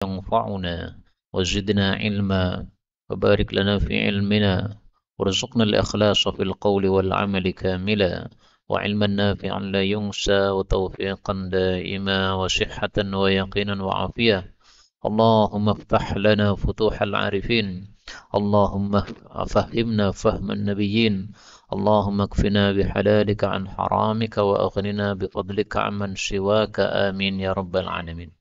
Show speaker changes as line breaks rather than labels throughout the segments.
ينفعنا وزدنا علما وبارك لنا في علمنا وارزقنا الإخلاص في القول والعمل كاملا وعلما نافعا لا ينسى وتوفيقا دائما وصحة ويقينا وعافية. اللهم افتح لنا فتوح العارفين، اللهم فهمنا فهم النبيين، اللهم اكفنا بحلالك عن حرامك وأغننا بفضلك عمن سواك، آمين يا رب العالمين.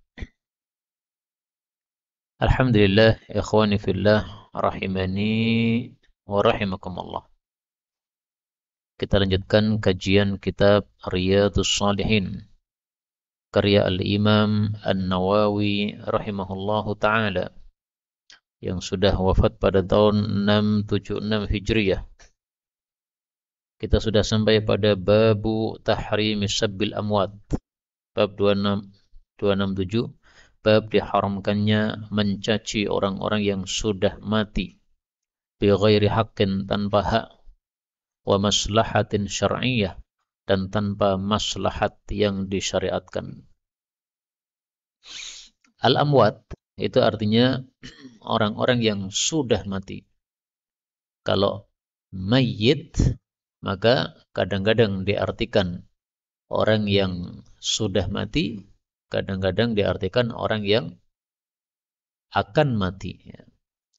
Alhamdulillah, ikhwani fillah, rahimani wa rahimakumullah. Kita lanjutkan kajian kitab Riyadhus Shalihin, karya Al-Imam An-Nawawi rahimahullahu ta'ala, yang sudah wafat pada tahun 676 Hijriyah. Kita sudah sampai pada babu tahrimi sabbil amwat, bab 267, bab diharamkannya mencaci orang-orang yang sudah mati bi ghairi haqqin, tanpa hak, wa maslahatin syar'iyyah, dan tanpa maslahat yang disyariatkan. Al-amwat itu artinya orang-orang yang sudah mati. Kalau mayyit maka kadang-kadang diartikan orang yang sudah mati, kadang-kadang diartikan orang yang akan mati.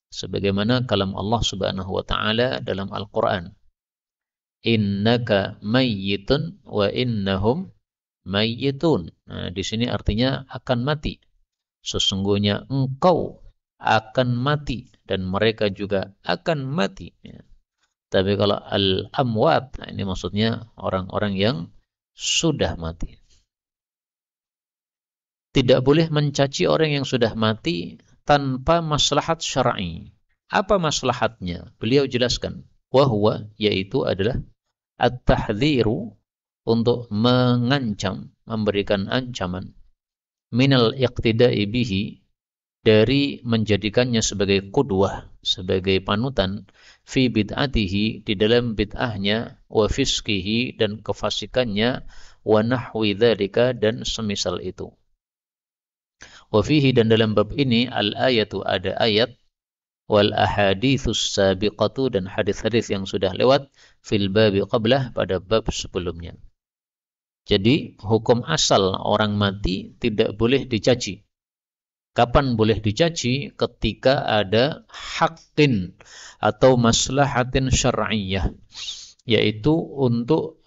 Sebagaimana kalam Allah Subhanahu wa taala dalam Al-Qur'an, innaka mayyitun wa innahum mayyitun. Nah, di sini artinya akan mati. Sesungguhnya engkau akan mati dan mereka juga akan mati. Tapi kalau al-amwat, ini maksudnya orang-orang yang sudah mati. Tidak boleh mencaci orang yang sudah mati tanpa maslahat syar'i. Apa maslahatnya? Beliau jelaskan. Wahwa, yaitu adalah at-tahdhiru, untuk mengancam, memberikan ancaman, minal iqtida'i bihi, dari menjadikannya sebagai qudwah, sebagai panutan, fi bid'atihi, di dalam bid'ahnya, wa fiskihi, dan kefasikannya, wa nahwi dzalika, dan semisal itu. Wa fihi, dan dalam bab ini, al-ayatu, ada ayat, wal ahaditsus sabiqatu, dan hadis-hadis yang sudah lewat, fil babi qablah, pada bab sebelumnya. Jadi hukum asal orang mati tidak boleh dicaci. Kapan boleh dicaci? Ketika ada haqqin atau maslahatin syar'iyyah, yaitu untuk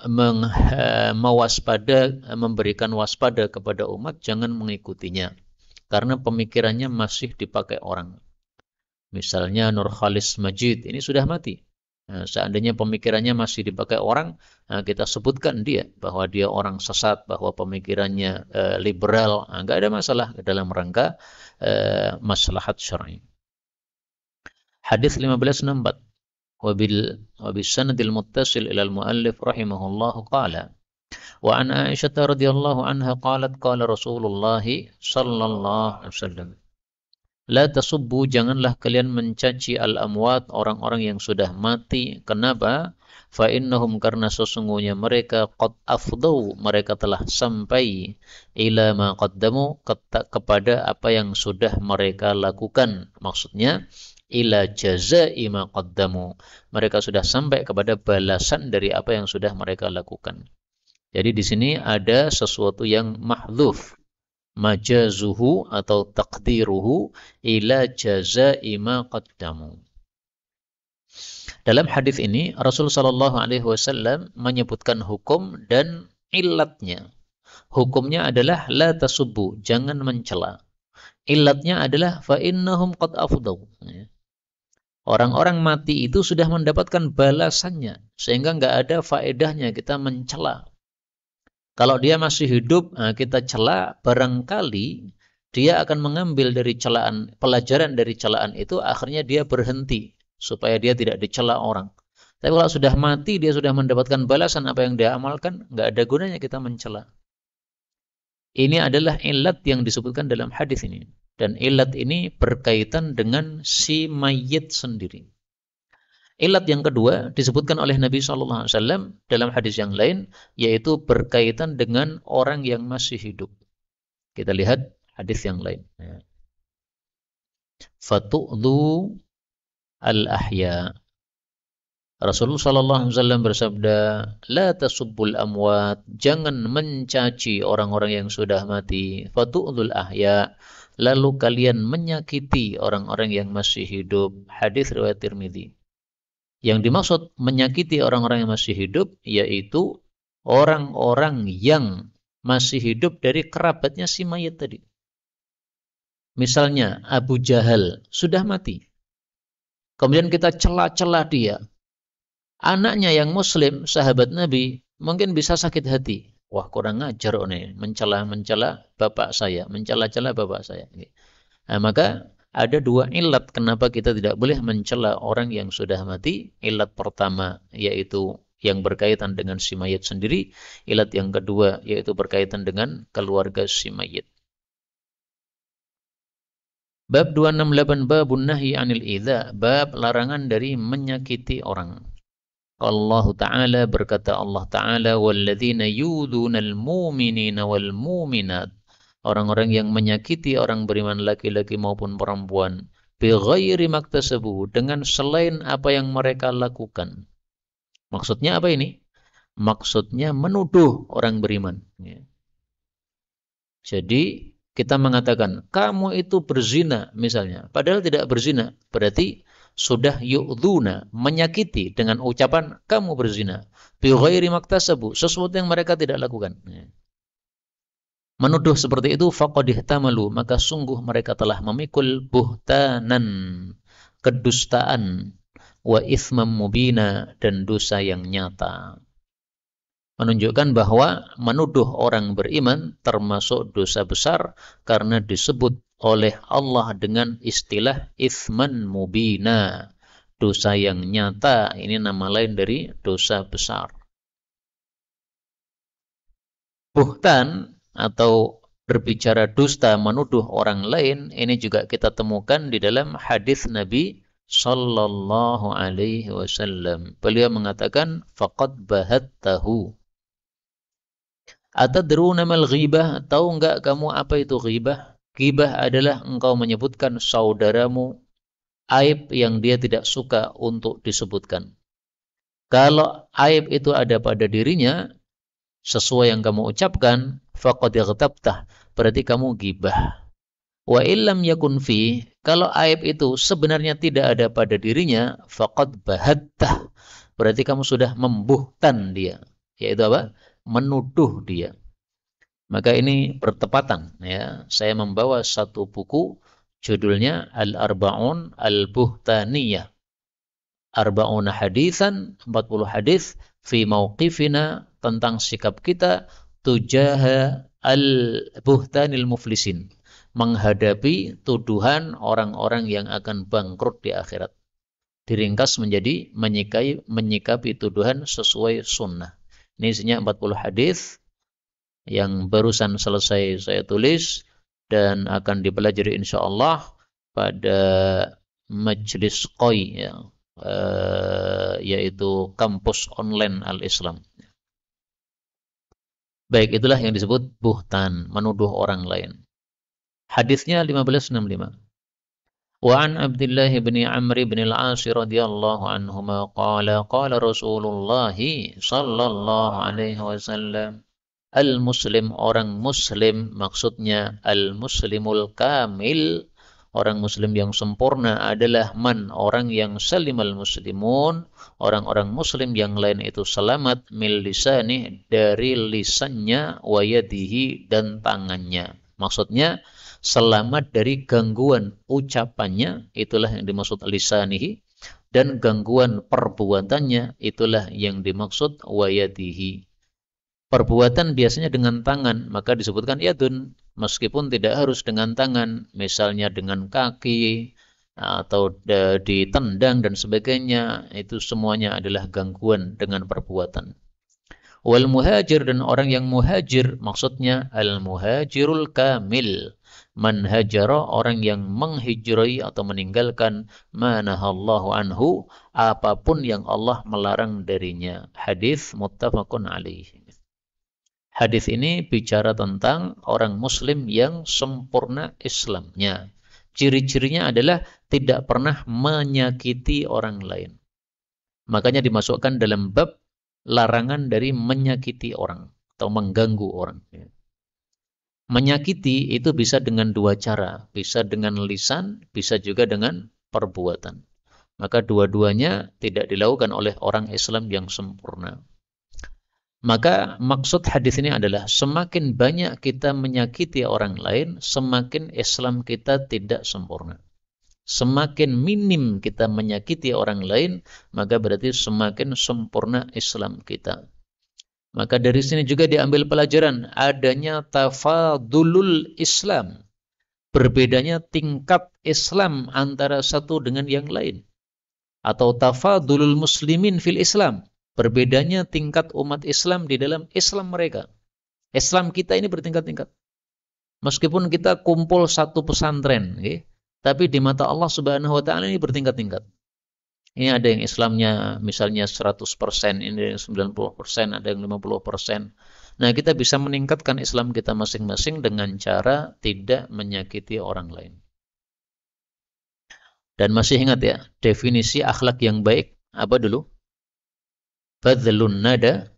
memberikan waspada kepada umat jangan mengikutinya, karena pemikirannya masih dipakai orang. Misalnya Nurkhalis Majid, ini sudah mati. Nah, seandainya pemikirannya masih dipakai orang, kita sebutkan dia bahwa dia orang sesat, bahwa pemikirannya liberal, nggak ada masalah dalam rangka maslahat syar'i. Hadis 1564, wabil sanadil muttasil ilal muallif rahimahullahu qala, wa an Aisyah radhiyallahu anha qalat qala Rasulullah sallallahu alaihi wasallam, la tasubbu, janganlah kalian mencaci al-amwat, orang-orang yang sudah mati. Kenapa? Fa innahum, karena sesungguhnya mereka qad afdau, mereka telah sampai, ila ma qaddamu, kepada apa yang sudah mereka lakukan. Maksudnya ila jazaa'i ma qaddamu, mereka sudah sampai kepada balasan dari apa yang sudah mereka lakukan. Jadi di sini ada sesuatu yang mahdzuf, majazuhu atau taqdiruhu ila jazaa'i ma qaddamu. Dalam hadis ini Rasul sallallahu alaihi wasallam menyebutkan hukum dan illatnya. Hukumnya adalah la tasubbu, jangan mencela. Illatnya adalah fa innahum qad afdau. Orang-orang mati itu sudah mendapatkan balasannya, sehingga enggak ada faedahnya kita mencela. Kalau dia masih hidup, kita cela, barangkali dia akan mengambil dari celaan, pelajaran dari celaan itu, akhirnya dia berhenti, supaya dia tidak dicela orang. Tapi kalau sudah mati, dia sudah mendapatkan balasan apa yang dia amalkan, nggak ada gunanya kita mencela. Ini adalah illat yang disebutkan dalam hadis ini. Dan illat ini berkaitan dengan si mayit sendiri. Ilat yang kedua disebutkan oleh Nabi SAW dalam hadis yang lain, yaitu berkaitan dengan orang yang masih hidup. Kita lihat hadis yang lain. fatu'dhu al-ahya. Rasulullah sallallahu alaihi wasallam bersabda, la tasubbul amwat, jangan mencaci orang-orang yang sudah mati. Fatu'dhul ahya, lalu kalian menyakiti orang-orang yang masih hidup. Hadis riwayat Tirmidzi. Yang dimaksud menyakiti orang-orang yang masih hidup yaitu orang-orang yang masih hidup dari kerabatnya si mayit tadi. Misalnya Abu Jahal sudah mati. Kemudian kita cela-cela dia. Anaknya yang muslim, sahabat Nabi, mungkin bisa sakit hati. Wah, kurang ajar nih, mencela-mencela bapak saya, mencela-cela bapak saya. Nah, maka ada dua ilat kenapa kita tidak boleh mencela orang yang sudah mati. Ilat pertama yaitu yang berkaitan dengan si mayit sendiri. Ilat yang kedua yaitu berkaitan dengan keluarga si mayit. Bab 268, babun nahi anil idza, bab larangan dari menyakiti orang. Allah Ta'ala, berkata Allah Ta'ala, walladzina yudhunal mu'minina wal mu'minat, orang-orang yang menyakiti orang beriman laki-laki maupun perempuan, bighairi maktasabu, dengan selain apa yang mereka lakukan. Maksudnya apa ini? Maksudnya menuduh orang beriman. Jadi kita mengatakan kamu itu berzina misalnya, padahal tidak berzina, berarti sudah yu'dhuna, menyakiti dengan ucapan kamu berzina. Bi ghairi maktasabu, sesuatu yang mereka tidak lakukan. Menuduh seperti itu faqad ihtamalu, maka sungguh mereka telah memikul buhtanan, kedustaan, wa itsmam mubina, dan dosa yang nyata. Menunjukkan bahwa menuduh orang beriman termasuk dosa besar karena disebut oleh Allah dengan istilah itsman mubina, dosa yang nyata. Ini nama lain dari dosa besar. Buhtan atau berbicara dusta, menuduh orang lain, ini juga kita temukan di dalam hadis Nabi sallallahu alaihi wasallam. Beliau mengatakan faqad bahattahu. Atadruna mal ghibah, tahu enggak kamu apa itu ghibah? Ghibah adalah engkau menyebutkan saudaramu aib yang dia tidak suka untuk disebutkan. Kalau aib itu ada pada dirinya, sesuai yang kamu ucapkan, faqad ightabtah, berarti kamu ghibah. Wa illam yakun fi, kalau aib itu sebenarnya tidak ada pada dirinya, faqad bahattah, berarti kamu sudah membuhtan dia. Yaitu apa? Menuduh dia. Maka ini bertepatan ya. Saya membawa satu buku judulnya Al-Arba'un Al-Buhtaniyah. Arba'una hadisan, 40 hadis fi mauqifina, tentang sikap kita tujaha al-buhtanil muflisin, menghadapi tuduhan orang-orang yang akan bangkrut di akhirat. Diringkas menjadi menyikapi tuduhan sesuai sunnah. Ini isinya 40 hadis yang barusan selesai saya tulis dan akan dipelajari insyaallah pada majelis qoi ya, yaitu kampus online Al-Islam. Baik, itulah yang disebut buhtan, menuduh orang lain. Hadisnya 1565. Wa an Abdullah bin Amr bin al-As radhiyallahu anhuma qala qala Rasulullah sallallahu alaihi wasallam, al-muslim, orang muslim, maksudnya al-muslimul kamil, orang muslim yang sempurna adalah man, orang yang salimal muslimun, orang-orang muslim yang lain itu selamat mil lisani, dari lisannya, wa yadihi, dan tangannya. Maksudnya selamat dari gangguan ucapannya, itulah yang dimaksud lisanihi, dan gangguan perbuatannya, itulah yang dimaksud wa yadihi. Perbuatan biasanya dengan tangan, maka disebutkan yadun, meskipun tidak harus dengan tangan, misalnya dengan kaki atau ditendang dan sebagainya, itu semuanya adalah gangguan dengan perbuatan. Wal muhajir, dan orang yang muhajir, maksudnya al muhajirul kamil, man hajara, orang yang menghijrai atau meninggalkan manahallahu anhu, apapun yang Allah melarang darinya. Hadis muttafaqun alaihi. Hadis ini bicara tentang orang muslim yang sempurna Islamnya. Ciri-cirinya adalah tidak pernah menyakiti orang lain. Makanya dimasukkan dalam bab larangan dari menyakiti orang atau mengganggu orang. Menyakiti itu bisa dengan dua cara, bisa dengan lisan, bisa juga dengan perbuatan. Maka dua-duanya tidak dilakukan oleh orang Islam yang sempurna. Maka maksud hadis ini adalah semakin banyak kita menyakiti orang lain, semakin Islam kita tidak sempurna. Semakin minim kita menyakiti orang lain, maka berarti semakin sempurna Islam kita. Maka dari sini juga diambil pelajaran adanya tafadulul Islam. Berbedanya tingkat Islam antara satu dengan yang lain. Atau tafadulul muslimin fil Islam. Berbedanya tingkat umat Islam di dalam Islam mereka. Islam kita ini bertingkat-tingkat. Meskipun kita kumpul satu pesantren, tapi di mata Allah Subhanahu wa taala ini bertingkat-tingkat. Ini ada yang Islamnya misalnya 100%, ini 90%, ada yang 50%. Nah, kita bisa meningkatkan Islam kita masing-masing dengan cara tidak menyakiti orang lain. Dan masih ingat ya, definisi akhlak yang baik apa dulu? Badlun nada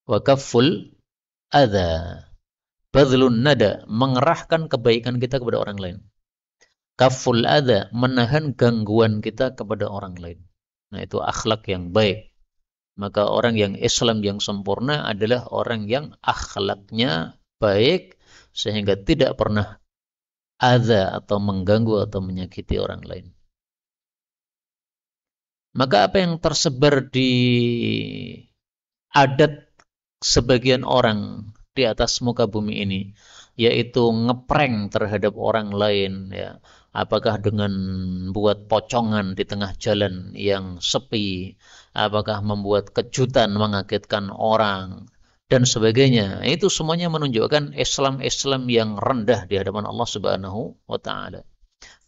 wa kafful adza. Badlun nada, mengerahkan kebaikan kita kepada orang lain. Kaful adza, menahan gangguan kita kepada orang lain. Nah, itu akhlak yang baik. Maka orang yang Islam yang sempurna adalah orang yang akhlaknya baik sehingga tidak pernah adza atau mengganggu atau menyakiti orang lain. Maka apa yang tersebar di adat sebagian orang di atas muka bumi ini, yaitu ngeprank terhadap orang lain, ya, apakah dengan buat pocongan di tengah jalan yang sepi, apakah membuat kejutan mengagetkan orang dan sebagainya. Itu semuanya menunjukkan Islam yang rendah di hadapan Allah Subhanahu wa taala.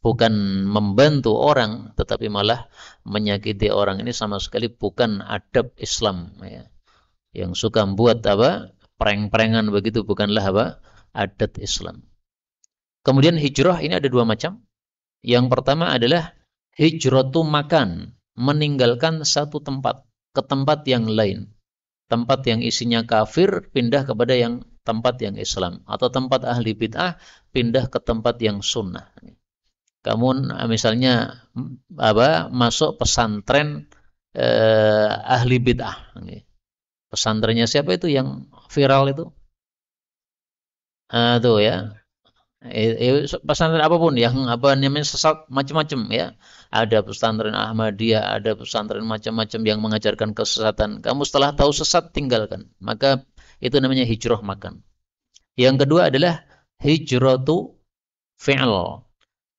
Bukan membantu orang, tetapi malah menyakiti orang. Ini sama sekali bukan adab Islam, ya. Yang suka membuat apa? Prank-prankan begitu bukanlah apa? Adat Islam. Kemudian hijrah ini ada dua macam. Yang pertama adalah hijratu makan, meninggalkan satu tempat ke tempat yang lain. Tempat yang isinya kafir pindah kepada yang tempat yang Islam, atau tempat ahli bid'ah pindah ke tempat yang sunnah. Kamu misalnya masuk pesantren ahli bid'ah. Pesantrennya siapa itu yang viral itu? Tuh ya. Pesantren apapun yang namanya sesat macam-macam ya. Ada pesantren Ahmadiyah, ada pesantren macam-macam yang mengajarkan kesesatan. Kamu setelah tahu sesat tinggalkan. Maka itu namanya hijrah makan. Yang kedua adalah hijratu fi'l.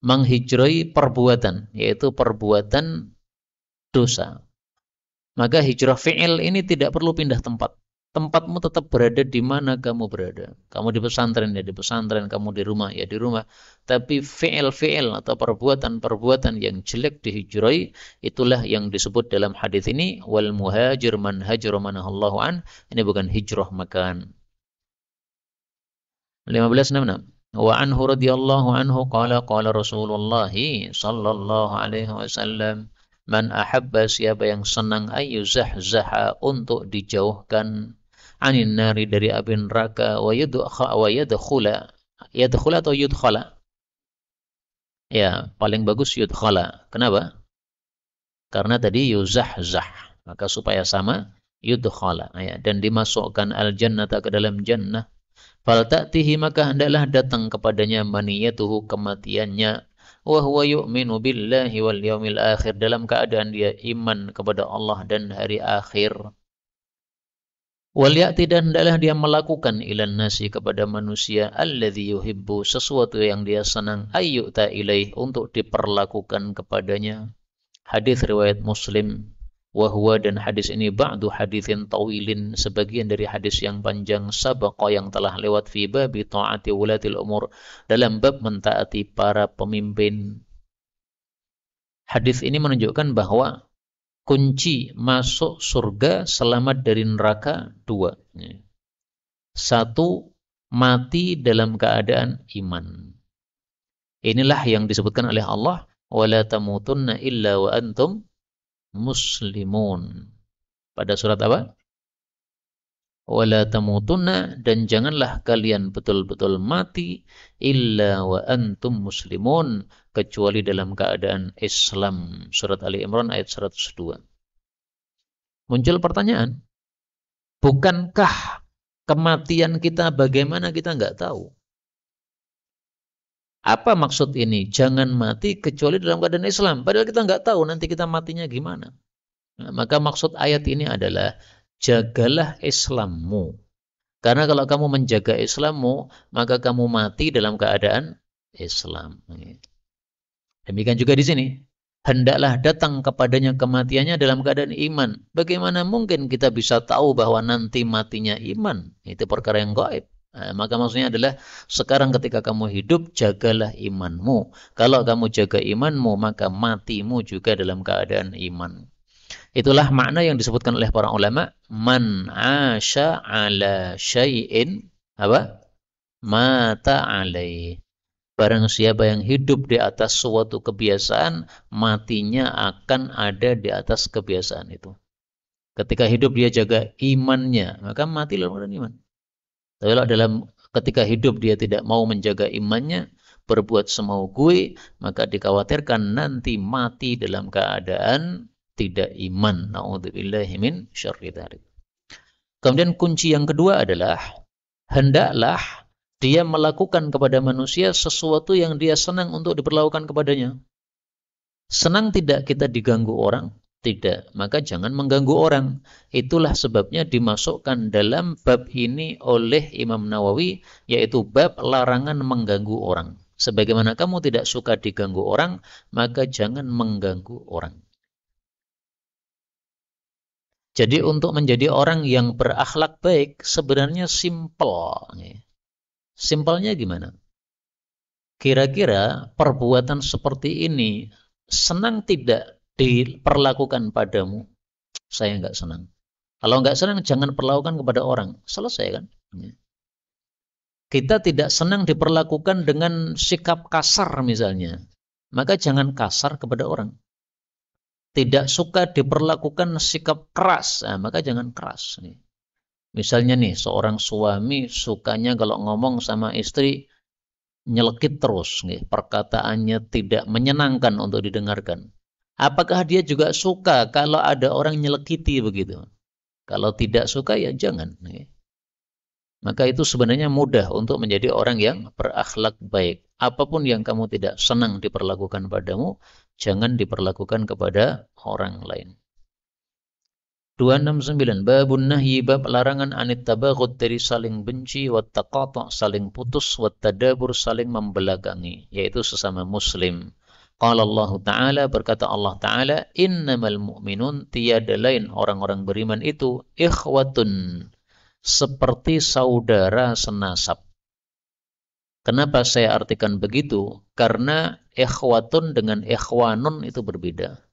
Menghijrai perbuatan, yaitu perbuatan dosa. Maka hijrah fi'il ini tidak perlu pindah tempat. Tempatmu tetap berada di mana kamu berada. Kamu di pesantren ya di pesantren, kamu di rumah ya di rumah. Tapi fi'il atau perbuatan yang jelek dihijrai, itulah yang disebut dalam hadis ini, wal muhajir man hajara manahallahu an. Ini bukan hijrah makan. 1566. Wa anhu radhiyallahu anhu qala Rasulullah sallallahu alaihi wasallam, man ahabba, siapa yang senang ayyuzahzaha, untuk dijauhkan, anin nari, dari api neraka, wa yadkhula atau yudkhala. Ya, paling bagus yudkhala. Kenapa? Karena tadi yuzahzah, maka supaya sama yudkhala, ya, dan dimasukkan al-jannata, ke dalam jannah. Fal ta'tihi, maka hendaklah datang kepadanya maniyatuhu, kematiannya, wa huwa yu'minu billahi wal yaumil akhir, dalam keadaan dia iman kepada Allah dan hari akhir. Wal ya'ti, dan hendaklah dia melakukan ilan nasi, kepada manusia, alladzi yuhibbu, sesuatu yang dia senang, ayyuta ilaih, untuk diperlakukan kepadanya. Hadis riwayat Muslim. Wahwa, dan hadis ini ba'du hadithin tawilin, sebagian dari hadis yang panjang, sabaqa, yang telah lewat, fi babi ta'ati wulatil umur, dalam bab mentaati para pemimpin. Hadis ini menunjukkan bahwa kunci masuk surga, selamat dari neraka, dua. Satu, mati dalam keadaan iman. Inilah yang disebutkan oleh Allah, wala tamutunna illa wa antum muslimun. Pada surat apa? Wala tamutunna, dan janganlah kalian betul-betul mati illa wa antum muslimun, kecuali dalam keadaan Islam. Surat Ali Imran ayat 102. Muncul pertanyaan, bukankah kematian kita bagaimana kita nggak tahu? Apa maksud ini? Jangan mati kecuali dalam keadaan Islam. Padahal kita nggak tahu nanti kita matinya gimana. Nah, maka maksud ayat ini adalah jagalah Islammu. Karena kalau kamu menjaga Islammu, maka kamu mati dalam keadaan Islam. Demikian juga di sini. Hendaklah datang kepadanya kematiannya dalam keadaan iman. Bagaimana mungkin kita bisa tahu bahwa nanti matinya iman? Itu perkara yang gaib. Nah, maka maksudnya adalah sekarang ketika kamu hidup, jagalah imanmu. Kalau kamu jaga imanmu, maka matimu juga dalam keadaan iman. Itulah makna yang disebutkan oleh para ulama, man asya ala syai'in apa? Mata alaih. Barang siapa yang hidup di atas suatu kebiasaan, matinya akan ada di atas kebiasaan itu. Ketika hidup dia jaga imannya, maka mati dalam keadaan iman. Tapi kalau ketika hidup dia tidak mau menjaga imannya, berbuat semau gue, maka dikhawatirkan nanti mati dalam keadaan tidak iman. Na'udzubillahi min syarri dzalik. Kemudian kunci yang kedua adalah hendaklah dia melakukan kepada manusia sesuatu yang dia senang untuk diperlakukan kepadanya. Senang tidak kita diganggu orang? Tidak. Maka jangan mengganggu orang. Itulah sebabnya dimasukkan dalam bab ini oleh Imam Nawawi, yaitu bab larangan mengganggu orang. Sebagaimana kamu tidak suka diganggu orang, maka jangan mengganggu orang. Jadi untuk menjadi orang yang berakhlak baik sebenarnya simpel. Simpelnya gimana? Kira-kira perbuatan seperti ini senang tidak diperlakukan padamu? Saya nggak senang. Kalau nggak senang, jangan perlakukan kepada orang. Selesai kan? Kita tidak senang diperlakukan dengan sikap kasar misalnya. Maka jangan kasar kepada orang. Tidak suka diperlakukan sikap keras, maka jangan keras. Misalnya nih, seorang suami sukanya kalau ngomong sama istri, nyelekit terus, perkataannya tidak menyenangkan untuk didengarkan. Apakah dia juga suka kalau ada orang nyelekiti begitu? Kalau tidak suka ya jangan. Maka itu sebenarnya mudah untuk menjadi orang yang berakhlak baik. Apapun yang kamu tidak senang diperlakukan padamu, jangan diperlakukan kepada orang lain. 269. Babun nahyi, bab larangan anit tabaghut, dari saling benci, wat taqatu', saling putus, wat tadabur, saling membelakangi, yaitu sesama muslim. Qala Allah Ta'ala, berkata Allah Ta'ala, innamal mu'minun, tiada lain orang-orang beriman itu, ikhwatun, seperti saudara senasab. Kenapa saya artikan begitu? Karena ikhwatun dengan ikhwanun itu berbeda.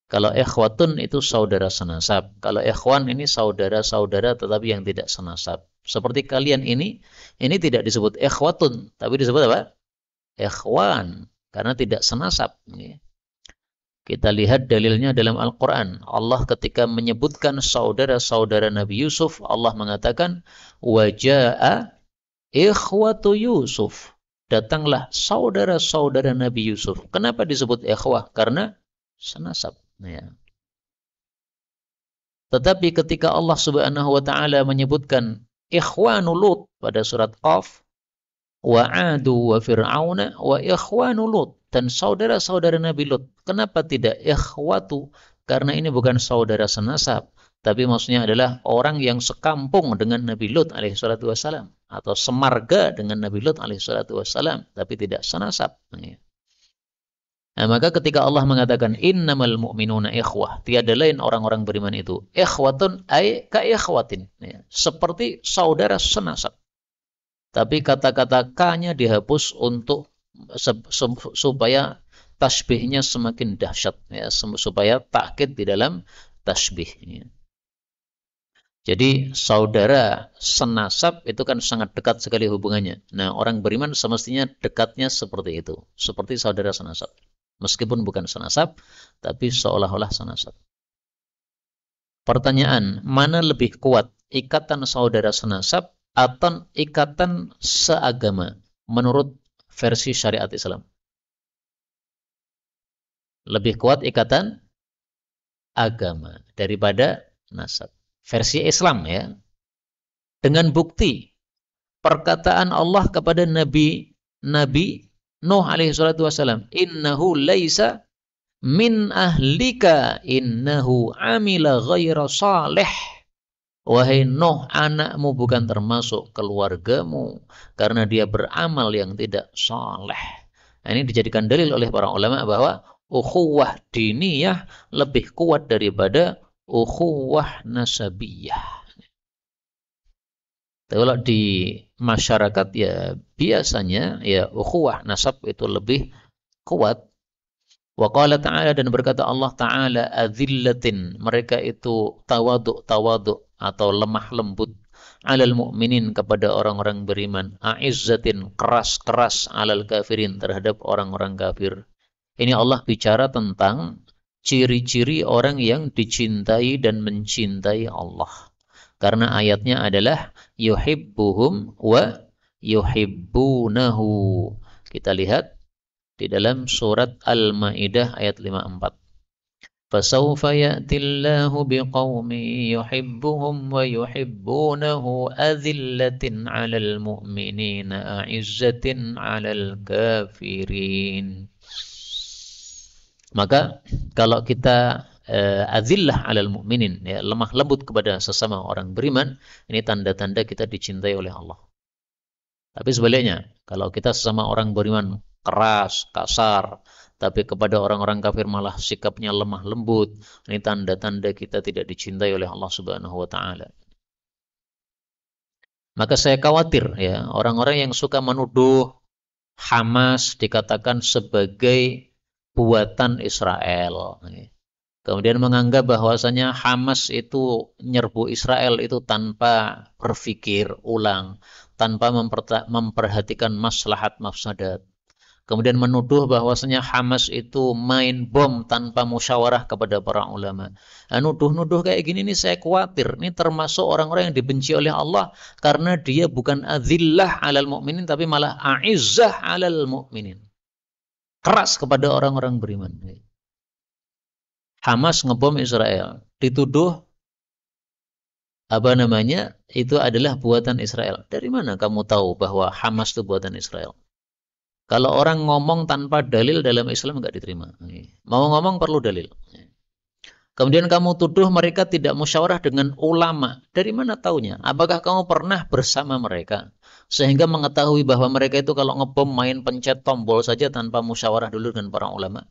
Kalau ikhwatun itu saudara senasab. Kalau ikhwan ini saudara-saudara tetapi yang tidak senasab. Seperti kalian ini tidak disebut ikhwatun, tapi disebut apa? Ikhwan, karena tidak senasab. Kita lihat dalilnya dalam Al-Quran. Allah ketika menyebutkan saudara-saudara Nabi Yusuf, Allah mengatakan, waja'a ikhwatu Yusuf. Datanglah saudara-saudara Nabi Yusuf. Kenapa disebut ikhwah? Karena senasab. Ya. Tetapi ketika Allah Subhanahu wa taala menyebutkan ikhwanu Lut pada surat Qaf, wa 'adu wa fir'auna wa ikhwanu Lut, dan saudara-saudara Nabi Lut. Kenapa tidak ikhwatu? Karena ini bukan saudara senasab, tapi maksudnya adalah orang yang sekampung dengan Nabi Lut alaihi salatu wasalam, atau semarga dengan Nabi Lut alaihi salatu wasalam, tapi tidak senasab. Nah, maka ketika Allah mengatakan innamal mu'minuna ikhwah, tiada lain orang-orang beriman itu ikhwatun ay ka ikhwatin, ya, seperti saudara senasab. Tapi kata-kata ka-nya dihapus untuk supaya tasbihnya semakin dahsyat, ya, supaya takkid di dalam tasbih. Ya. Jadi saudara senasab itu kan sangat dekat sekali hubungannya. Nah, orang beriman semestinya dekatnya seperti itu. Seperti saudara senasab. Meskipun bukan senasab, tapi seolah-olah senasab. Pertanyaan, mana lebih kuat? Ikatan saudara senasab atau ikatan seagama menurut versi syariat Islam? Lebih kuat ikatan agama daripada nasab. Versi Islam ya. Dengan bukti perkataan Allah kepada Nabi Nuh alaihi salatu wasalam, "Innahu laisa min ahlika innahu amila ghaira salih." Wahai Nuh, anakmu bukan termasuk keluargamu karena dia beramal yang tidak saleh. Nah, ini dijadikan dalil oleh para ulama bahwa ukhuwah diniyah lebih kuat daripada ukhuwah nasabiyah. Kalau di masyarakat ya biasanya ya ukhuwah nasab itu lebih kuat. Wa qala ta'ala, dan berkata Allah Ta'ala, adzillatin, mereka itu tawaduk atau lemah lembut, alal mu'minin, kepada orang-orang beriman, a'izzatin, keras alal kafirin, terhadap orang-orang kafir. Ini Allah bicara tentang ciri-ciri orang yang dicintai dan mencintai Allah. Karena ayatnya adalah yuhibbuhum wa yuhibbunahu. Kita lihat di dalam surat Al-Maidah ayat 54. Fasawfa ya'tillahu biqaumin yuhibbuhum wa yuhibbunahu adzillatin 'alal mu'minina a'izzatin 'alal kafirin. Maka kalau kita adzillah 'alal mu'minin, ya, lemah lembut kepada sesama orang beriman, ini tanda-tanda kita dicintai oleh Allah. Tapi sebaliknya, kalau kita sesama orang beriman keras, kasar, tapi kepada orang-orang kafir malah sikapnya lemah lembut, ini tanda-tanda kita tidak dicintai oleh Allah Subhanahu wa taala. Maka saya khawatir ya, orang-orang yang suka menuduh Hamas dikatakan sebagai buatan Israel. Kemudian menganggap bahwasanya Hamas itu nyerbu Israel itu tanpa berpikir ulang, tanpa memperhatikan maslahat mafsadat. Kemudian menuduh bahwasanya Hamas itu main bom tanpa musyawarah kepada para ulama. Nuduh-nuduh kayak gini nih saya khawatir. Ini termasuk orang-orang yang dibenci oleh Allah karena dia bukan adzillah 'alal mu'minin tapi malah a'izzah 'alal mu'minin. Keras kepada orang-orang beriman. Hamas ngebom Israel, dituduh itu adalah buatan Israel. Dari mana kamu tahu bahwa Hamas itu buatan Israel? Kalau orang ngomong tanpa dalil dalam Islam nggak diterima. Mau ngomong perlu dalil. Kemudian kamu tuduh mereka tidak musyawarah dengan ulama. Dari mana taunya? Apakah kamu pernah bersama mereka? Sehingga mengetahui bahwa mereka itu kalau ngebom main pencet tombol saja tanpa musyawarah dulu dengan para ulama.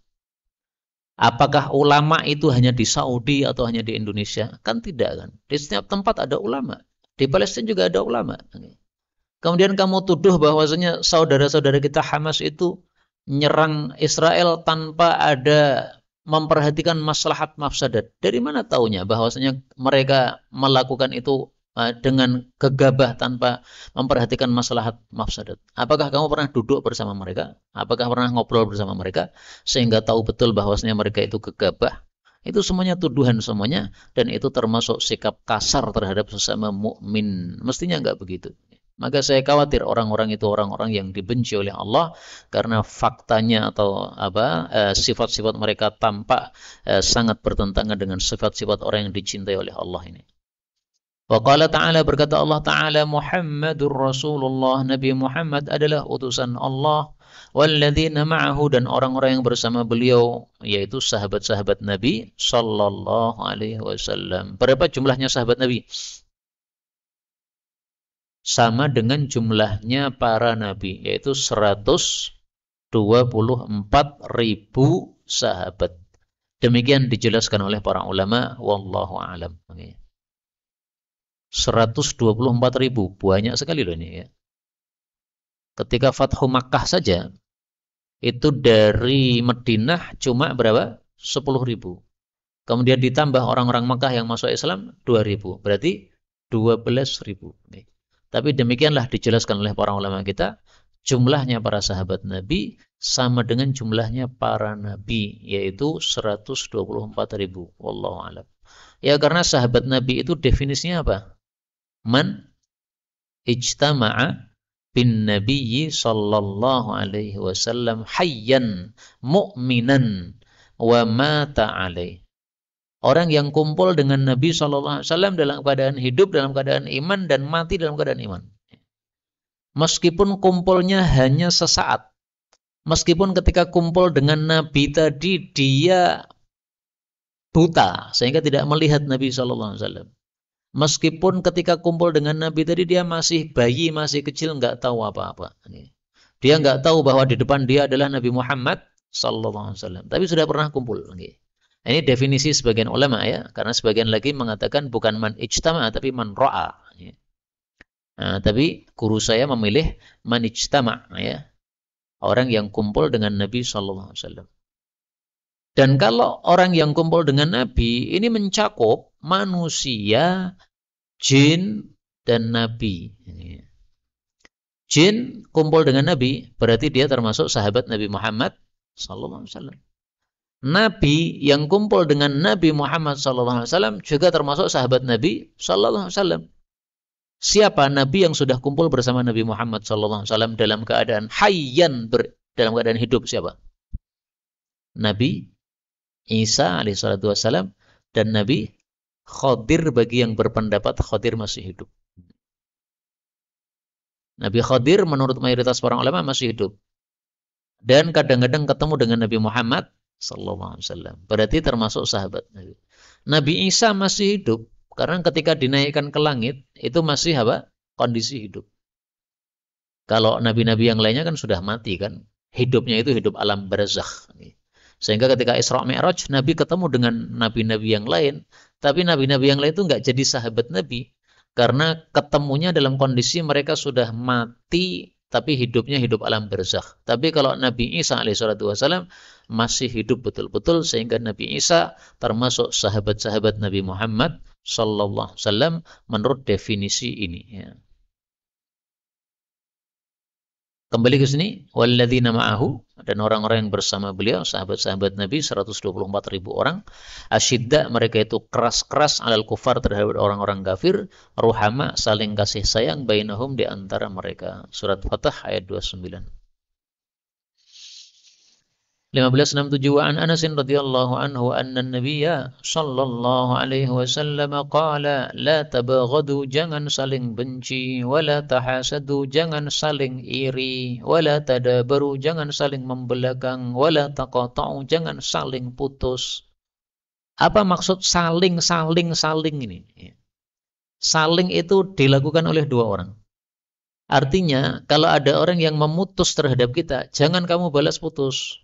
Apakah ulama itu hanya di Saudi atau hanya di Indonesia? Kan tidak kan. Di setiap tempat ada ulama. Di Palestina juga ada ulama. Kemudian kamu tuduh bahwasanya saudara-saudara kita Hamas itu nyerang Israel tanpa ada memperhatikan maslahat mafsadat. Dari mana taunya bahwasanya mereka melakukan itu dengan gegabah tanpa memperhatikan maslahat mafsadat? Apakah kamu pernah duduk bersama mereka? Apakah pernah ngobrol bersama mereka sehingga tahu betul bahwasanya mereka itu gegabah? Itu semuanya tuduhan semuanya, dan itu termasuk sikap kasar terhadap sesama mukmin. Mestinya enggak begitu. Maka saya khawatir orang-orang itu orang-orang yang dibenci oleh Allah karena faktanya atau sifat-sifat mereka tampak sangat bertentangan dengan sifat-sifat orang yang dicintai oleh Allah ini. Wa qala ta'ala, berkata Allah Ta'ala, Muhammadur Rasulullah, Nabi Muhammad adalah utusan Allah, walladzina ma'ahu, dan orang-orang yang bersama beliau, yaitu sahabat-sahabat Nabi sallallahu alaihi wasallam. Berapa jumlahnya sahabat Nabi? Sama dengan jumlahnya para nabi, yaitu 124.000 sahabat. Demikian dijelaskan oleh para ulama, wallahu a'lam. 124.000, banyak sekali loh ini ya. Ketika Fathu Makkah saja, itu dari Madinah cuma berapa? 10.000. Kemudian ditambah orang-orang Makkah yang masuk Islam 2.000. Berarti 12.000. Tapi demikianlah dijelaskan oleh para ulama kita, jumlahnya para sahabat Nabi sama dengan jumlahnya para nabi, yaitu 124.000. Wallahu a'lam. Ya, karena sahabat Nabi itu definisinya apa? Man ijtama'a bin nabiyyi sallallahu alaihi wasallam hayyan mu'minan wa mata alaih. Orang yang kumpul dengan Nabi sallallahu alaihi wasallam dalam keadaan hidup, dalam keadaan iman, dan mati dalam keadaan iman. Meskipun kumpulnya hanya sesaat. Meskipun ketika kumpul dengan Nabi tadi dia buta sehingga tidak melihat Nabi sallallahu alaihi wasallam. Meskipun ketika kumpul dengan Nabi tadi dia masih bayi, masih kecil, nggak tahu apa-apa. Dia nggak tahu bahwa di depan dia adalah Nabi Muhammad sallallahu alaihi wasallam. Tapi sudah pernah kumpul. Ini definisi sebagian ulama ya, karena sebagian lagi mengatakan bukan man ijtama tapi man ra'a. Nah, tapi guru saya memilih man ijtama ya, orang yang kumpul dengan Nabi sallallahu alaihi wasallam. Dan kalau orang yang kumpul dengan Nabi ini mencakup manusia, jin, dan Nabi. Jin kumpul dengan Nabi berarti dia termasuk sahabat Nabi Muhammad sallallahu alaihi wasallam. Nabi yang kumpul dengan Nabi Muhammad SAW juga termasuk sahabat Nabi SAW. Siapa Nabi yang sudah kumpul bersama Nabi Muhammad SAW dalam keadaan hayyan, dalam keadaan hidup? Siapa? Nabi Isa alaihissalam dan Nabi Khadir bagi yang berpendapat Khadir masih hidup. Nabi Khadir menurut mayoritas para ulama masih hidup. Dan kadang-kadang ketemu dengan Nabi Muhammad sallallahu alaihi wasallam. Berarti termasuk sahabat Nabi. Nabi Isa masih hidup karena ketika dinaikkan ke langit itu masih apa? Kondisi hidup. Kalau nabi-nabi yang lainnya kan sudah mati kan. Hidupnya itu hidup alam barzakh. Sehingga ketika Isra Mi'raj Nabi ketemu dengan nabi-nabi yang lain, tapi nabi-nabi yang lain itu enggak jadi sahabat Nabi karena ketemunya dalam kondisi mereka sudah mati tapi hidupnya hidup alam barzakh. Tapi kalau Nabi Isa alaihissalam masih hidup betul-betul sehingga Nabi Isa termasuk sahabat-sahabat Nabi Muhammad sallallahu alaihi wasallam menurut definisi ini ya. Kembali ke sini, walladzina ma'ahu, dan orang-orang yang bersama beliau, sahabat-sahabat Nabi 124.000 orang, asyidda, mereka itu keras-keras alal kufar terhadap orang-orang kafir, ruhama, saling kasih sayang, bainahum, di antara mereka. Surat Fatah ayat 29. 1567 wa an Anas radhiyallahu anhu anna an-nabiyya sallallahu alaihi wasallam qala la tabaghadu, jangan saling benci, wala tahasadu, jangan saling iri, wala tadabaru, jangan saling membelakang, wala taqata'u, jangan saling putus. Apa maksud saling ini? Saling itu dilakukan oleh dua orang. Artinya kalau ada orang yang memutus terhadap kita, jangan kamu balas putus.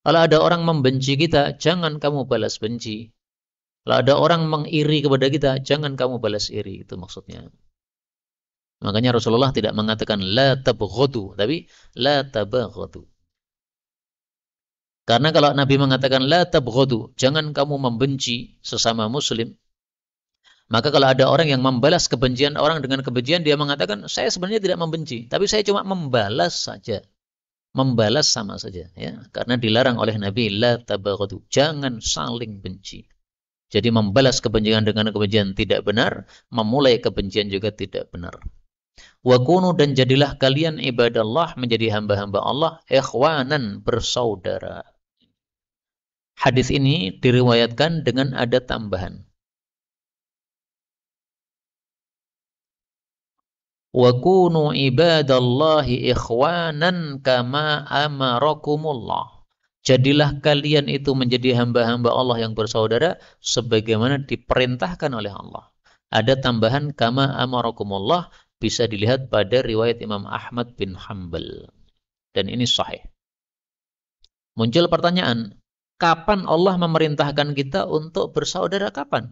Kalau ada orang membenci kita, jangan kamu balas benci. Kalau ada orang mengiri kepada kita, jangan kamu balas iri. Itu maksudnya. Makanya Rasulullah tidak mengatakan la tabghadu, tapi la tabaghadu. Karena kalau Nabi mengatakan la tabghadu, jangan kamu membenci sesama muslim, maka kalau ada orang yang membalas kebencian orang dengan kebencian, dia mengatakan saya sebenarnya tidak membenci, tapi saya cuma membalas saja. Membalas sama saja ya, karena dilarang oleh Nabi la tabaghadu, jangan saling benci. Jadi membalas kebencian dengan kebencian tidak benar, memulai kebencian juga tidak benar. Wa kunu, dan jadilah kalian ibadallah, menjadi hamba-hamba Allah, ikhwanan, bersaudara. Hadis ini diriwayatkan dengan ada tambahan. Wa kunu ibadallahi ikhwanan kama amarakumullah. Jadilah kalian itu menjadi hamba-hamba Allah yang bersaudara sebagaimana diperintahkan oleh Allah. Ada tambahan kama amarakumullah, bisa dilihat pada riwayat Imam Ahmad bin Hanbal. Dan ini sahih. Muncul pertanyaan, kapan Allah memerintahkan kita untuk bersaudara, kapan?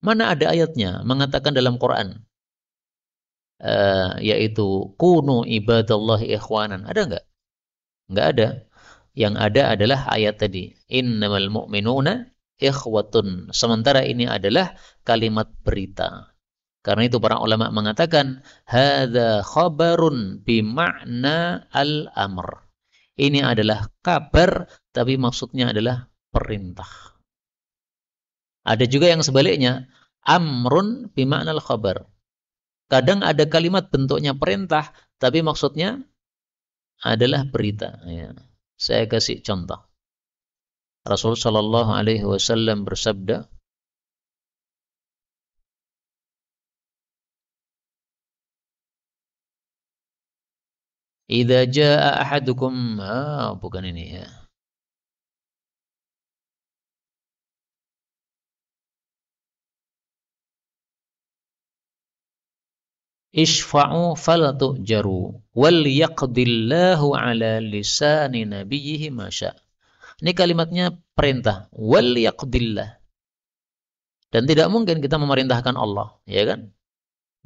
Mana ada ayatnya mengatakan dalam Quran? Yaitu kunu ibadallahi ikhwanan. Ada enggak? Enggak ada. Yang ada adalah ayat tadi, innamal mu'minuna ikhwatun. Sementara ini adalah kalimat berita. Karena itu para ulama mengatakan hadza khabarun bima'na al-amr. Ini adalah kabar tapi maksudnya adalah perintah. Ada juga yang sebaliknya, amrun bima'na al-khabar. Kadang ada kalimat bentuknya perintah tapi maksudnya adalah berita, ya. Saya kasih contoh. Rasulullah Shallallahu alaihi wasallam bersabda, "Idza jaa ahadukum," bukan ini ya. Ishfa'u fala tu'jaru wal yaqdillahu ala lisani nabiyhi ma syaa. Ini kalimatnya perintah, wal yaqdillah. Dan tidak mungkin kita memerintahkan Allah, ya kan?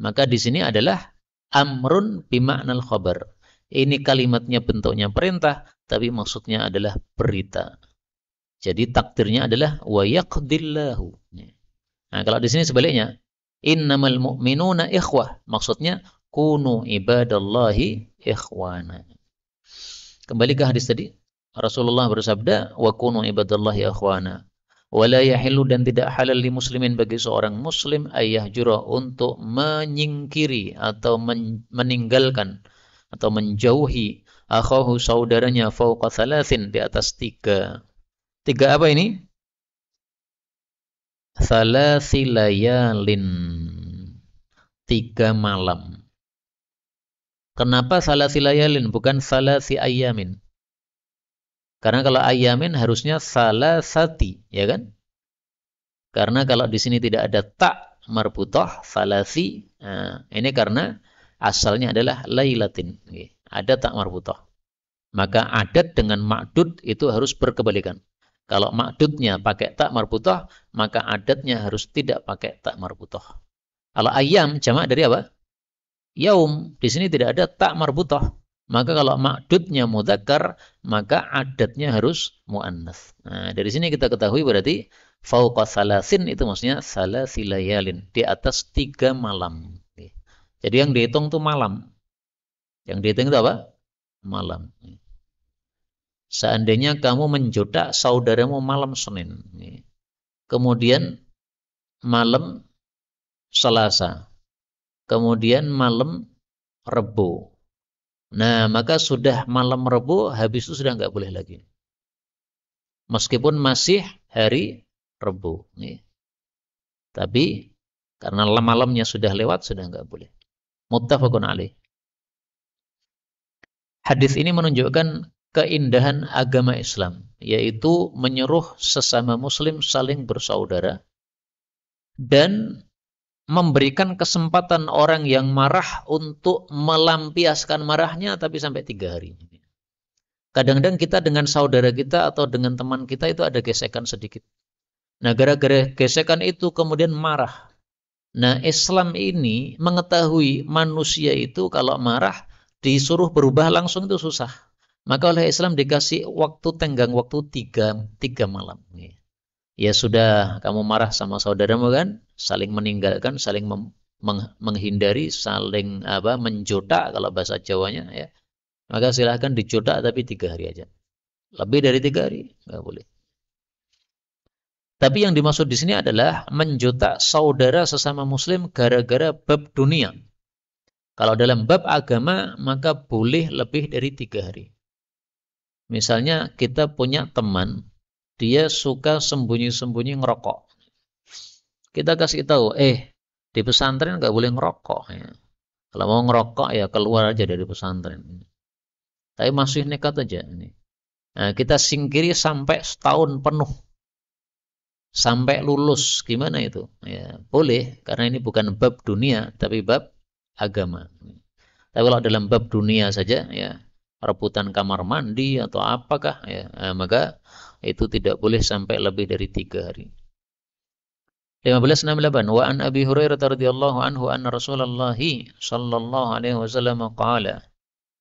Maka di sini adalah amrun bima'nal khabar. Ini kalimatnya bentuknya perintah, tapi maksudnya adalah berita. Jadi takdirnya adalah wa yaqdillahu. Nah, kalau di sini sebaliknya, innamal mu'minuna ikhwah. Maksudnya kunu ibadallahi ikhwana. Kembali ke hadis tadi. Rasulullah bersabda, wa kunu ibadallahi ikhwana. Wala yahillu, dan tidak halal li muslimin bagi seorang muslim ayyahjura untuk menyingkiri atau meninggalkan atau menjauhi akhahu saudaranya fauqa thalathin, di atas 3. 3 apa ini? Thalathi layalin, 3 malam. Kenapa thalathi layalin bukan thalathi ayamin? Karena kalau ayamin harusnya thalathati, ya kan? Karena kalau di sini tidak ada tak marbutah, thalathi, ini karena asalnya adalah lailatin. Ada tak marbutah. Maka adat dengan ma'dud itu harus berkebalikan. Kalau ma'dudnya pakai tak marbutah, maka adatnya harus tidak pakai tak marbutah. Kalau ayam jamak dari apa? Yaum. Di sini tidak ada tak marbutah. Maka kalau ma'dudnya mudzakkar, maka adatnya harus muannats. Nah, dari sini kita ketahui berarti fauqa salasin itu maksudnya salasi layalin, di atas 3 malam. Jadi yang dihitung itu malam. Yang dihitung itu apa? Malam. Seandainya kamu menjodak saudaramu malam Senin, kemudian malam Selasa, kemudian malam Rebo. Nah, maka sudah malam Rebo, habis itu sudah nggak boleh lagi. Meskipun masih hari Rebo. Tapi karena malamnya sudah lewat, sudah nggak boleh. Muttafaqun alaih. Hadis ini menunjukkan keindahan agama Islam, yaitu menyuruh sesama muslim saling bersaudara dan memberikan kesempatan orang yang marah untuk melampiaskan marahnya tapi sampai 3 hari. Kadang-kadang kita dengan saudara kita atau dengan teman kita itu ada gesekan sedikit. Nah, gara-gara gesekan itu kemudian marah. Nah, Islam ini mengetahui manusia itu kalau marah disuruh berubah langsung itu susah. Maka oleh Islam dikasih waktu tenggang waktu 3 malam. Ya sudah, kamu marah sama saudaramu kan, saling meninggalkan, saling menghindari, saling menjodak kalau bahasa Jawanya, ya. Maka silahkan dijodak tapi 3 hari aja. Lebih dari 3 hari nggak boleh. Tapi yang dimaksud di sini adalah menjodak saudara sesama muslim gara-gara bab dunia. Kalau dalam bab agama maka boleh lebih dari 3 hari. Misalnya kita punya teman, dia suka sembunyi-sembunyi ngerokok. Kita kasih tahu, di pesantren nggak boleh ngerokok. Ya. Kalau mau ngerokok ya keluar aja dari pesantren. Tapi masih nekat aja. Nah, kita singkiri sampai setahun penuh. Sampai lulus. Gimana itu? Ya, boleh, karena ini bukan bab dunia, tapi bab agama. Tapi kalau dalam bab dunia saja, ya rebutan kamar mandi atau apakah, ya, maka itu tidak boleh sampai lebih dari 3 hari. 1568 wa an Abi Hurairah radhiyallahu anhu anna Rasulullah sallallahu alaihi wasallam qala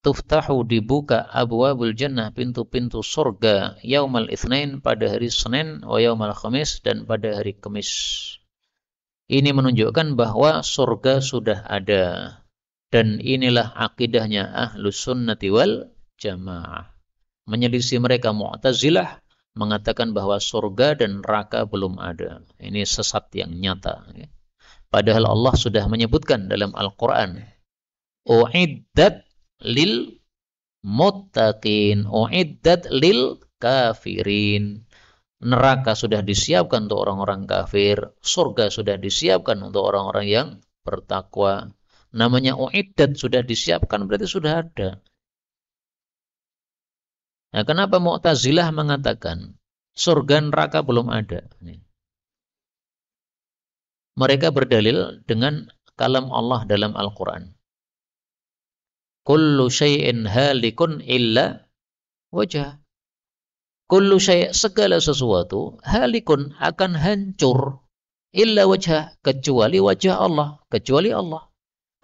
tuftahu, dibuka abwabul jannah, pintu-pintu surga, yaumal itsnain, pada hari Senin, wa yaumal khamis, dan pada hari Kamis. Ini menunjukkan bahwa surga sudah ada. Dan inilah akidahnya Ahlus Sunnati wal Jamaah. Menyelisih mereka Mu'tazilah mengatakan bahwa surga dan neraka belum ada. Ini sesat yang nyata. Padahal Allah sudah menyebutkan dalam Al-Quran, U'iddat lil muttaqin, u'iddat lil kafirin. Neraka sudah disiapkan untuk orang-orang kafir, surga sudah disiapkan untuk orang-orang yang bertakwa. Namanya u'iddat, sudah disiapkan berarti sudah ada. Nah, kenapa Mu'tazilah mengatakan surga neraka belum ada? Mereka berdalil dengan kalam Allah dalam Al-Quran. Kullu syai'in halikun illa wajah. Kullu syai', segala sesuatu, halikun, akan hancur, illa wajah, kecuali wajah Allah, kecuali Allah.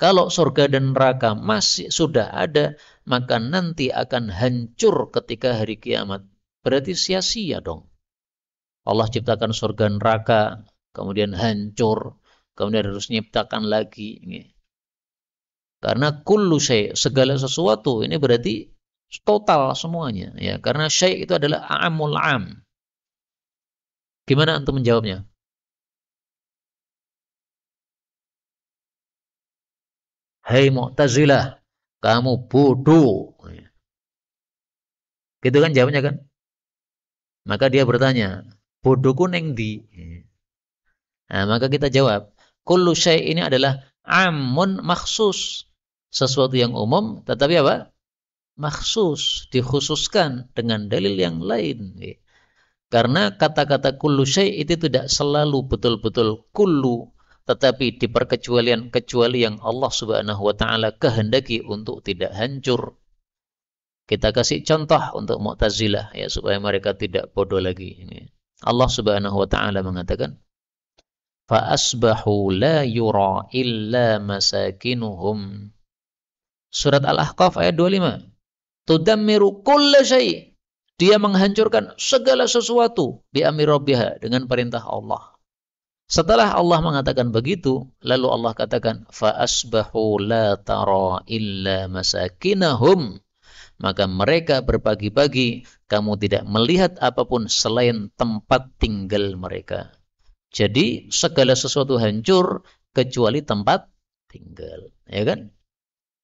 Kalau surga dan neraka masih sudah ada, maka nanti akan hancur ketika hari kiamat. Berarti sia-sia dong. Allah ciptakan surga neraka, kemudian hancur, kemudian harus nyiptakan lagi. Karena kullu syai', segala sesuatu, ini berarti total semuanya, ya, karena syai' itu adalah amul am. Gimana antum menjawabnya? Hei Mu'tazilah, kamu bodoh. Gitu kan jawabnya kan? Maka dia bertanya, bodohku neng di. Nah, maka kita jawab, kullu syai' ini adalah amun makhsus, sesuatu yang umum, tetapi apa? Makhsus, dikhususkan dengan dalil yang lain. Karena kata-kata kullu syai' itu tidak selalu betul-betul kullu, tetapi di perkecualian kecuali yang Allah Subhanahu wa taala kehendaki untuk tidak hancur. Kita kasih contoh untuk Mu'tazilah ya, supaya mereka tidak bodoh lagi. Allah Subhanahu wa taala mengatakan, fa asbahu la yura illa masakinuhum. Surat Al-Ahqaf ayat 25. Tudammiru kulla syai'. Dia menghancurkan segala sesuatu bi amri rabbiha, dengan perintah Allah. Setelah Allah mengatakan begitu, lalu Allah katakan, fa asbahu la tara illa masakinahum. Maka mereka berbagi-bagi, kamu tidak melihat apapun selain tempat tinggal mereka. Jadi segala sesuatu hancur kecuali tempat tinggal, ya kan?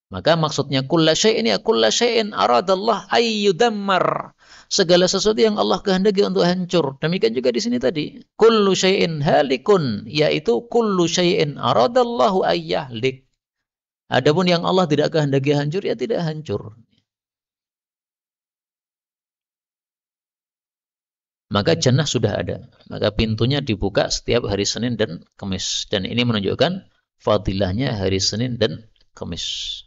Maka maksudnya kulla syai'in, ya kulla syai'in aradallah ayyudammar. Segala sesuatu yang Allah kehendaki untuk hancur. Demikian juga di sini tadi. Kullu syai'in halikun, yaitu kullu syai'in aradallahu ayyahlik. Adapun yang Allah tidak kehendaki hancur, ya tidak hancur. Maka jannah sudah ada. Maka pintunya dibuka setiap hari Senin dan Kamis. Dan ini menunjukkan fadilahnya hari Senin dan Kamis.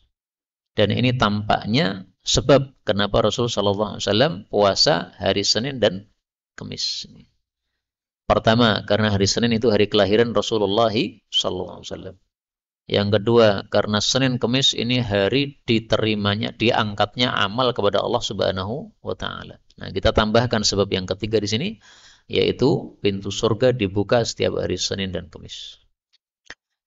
Dan ini tampaknya sebab kenapa Rasul sallallahu alaihi wasallam puasa hari Senin dan Kamis. Pertama, karena hari Senin itu hari kelahiran Rasulullah sallallahu alaihi wasallam. Yang kedua, karena Senin Kamis ini hari diterimanya, diangkatnya amal kepada Allah Subhanahu wa taala. Nah, kita tambahkan sebab yang ketiga di sini, yaitu pintu surga dibuka setiap hari Senin dan Kamis.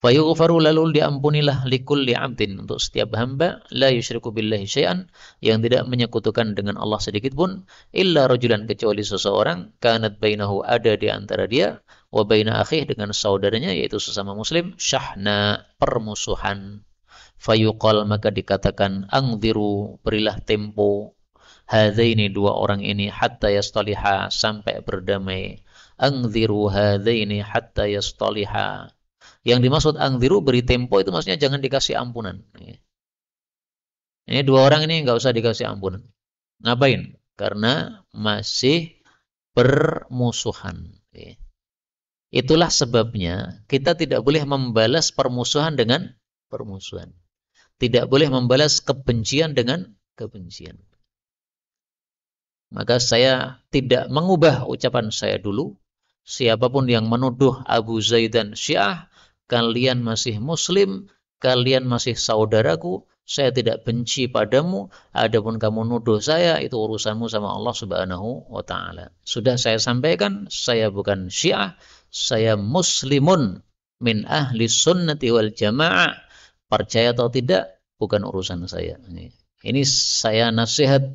Fayughfaru, lalu diampunilah likulli abdin, untuk setiap hamba, la yusyriku billahi syai'an, yang tidak menyekutukan dengan Allah sedikit pun, illa rajulan, kecuali seseorang, kanat bainahu, ada di antara dia, wa baina akhih, dengan saudaranya, yaitu sesama muslim, syahna, permusuhan. Fayuqal, maka dikatakan, angdiru, berilah tempo, hadzaini, dua orang ini, hatta yastaliha, sampai berdamai. Angdiru hadzaini hatta yastaliha. Yang dimaksud angdiru, beri tempo, itu maksudnya jangan dikasih ampunan. Ini dua orang ini nggak usah dikasih ampunan. Ngapain? Karena masih permusuhan. Itulah sebabnya kita tidak boleh membalas permusuhan dengan permusuhan. Tidak boleh membalas kebencian dengan kebencian. Maka saya tidak mengubah ucapan saya dulu. Siapapun yang menuduh Abu Zaidan Syiah, kalian masih muslim, kalian masih saudaraku, saya tidak benci padamu, adapun kamu nuduh saya, itu urusanmu sama Allah Subhanahu wa taala. Sudah saya sampaikan, saya bukan Syiah, saya muslimun, min ahli sunnati wal jamaah, percaya atau tidak bukan urusan saya. Ini saya nasihat,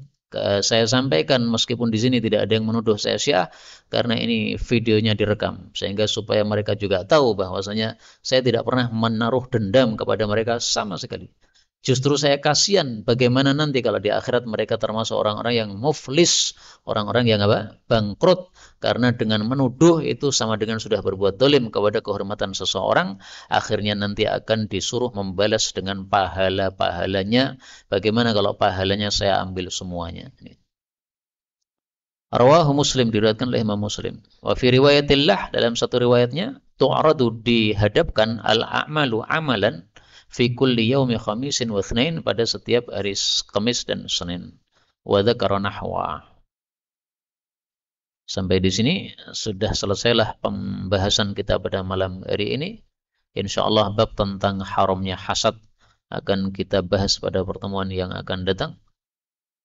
saya sampaikan meskipun di sini tidak ada yang menuduh saya Syiah, karena ini videonya direkam sehingga supaya mereka juga tahu bahwasanya saya tidak pernah menaruh dendam kepada mereka sama sekali. Justru saya kasihan bagaimana nanti kalau di akhirat mereka termasuk orang-orang yang muflis, orang-orang yang apa? Bangkrut, karena dengan menuduh itu sama dengan sudah berbuat dolim kepada kehormatan seseorang, akhirnya nanti akan disuruh membalas dengan pahala-pahalanya. Bagaimana kalau pahalanya saya ambil semuanya? Rawahu Muslim, diriwayatkan oleh Imam Muslim. Wa fi riwayatillah, dalam satu riwayatnya, tu'radu, dihadapkan al-a'malu amalan fi kulli yaumi khamisin wa itsnain, pada setiap hari Kamis dan Senin. Wa dzakara nahwa. Sampai di sini sudah selesailah pembahasan kita pada malam hari ini. Insyaallah bab tentang haramnya hasad akan kita bahas pada pertemuan yang akan datang.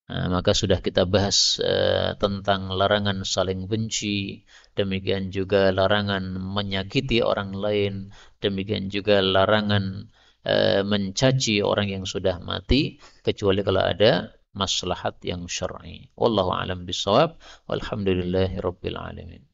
Maka sudah kita bahas tentang larangan saling benci, demikian juga larangan menyakiti orang lain, demikian juga larangan mencaci orang yang sudah mati, kecuali kalau ada maslahat yang syar'i. Wallahu a'lam bishawab. Walhamdulillahirabbil alamin.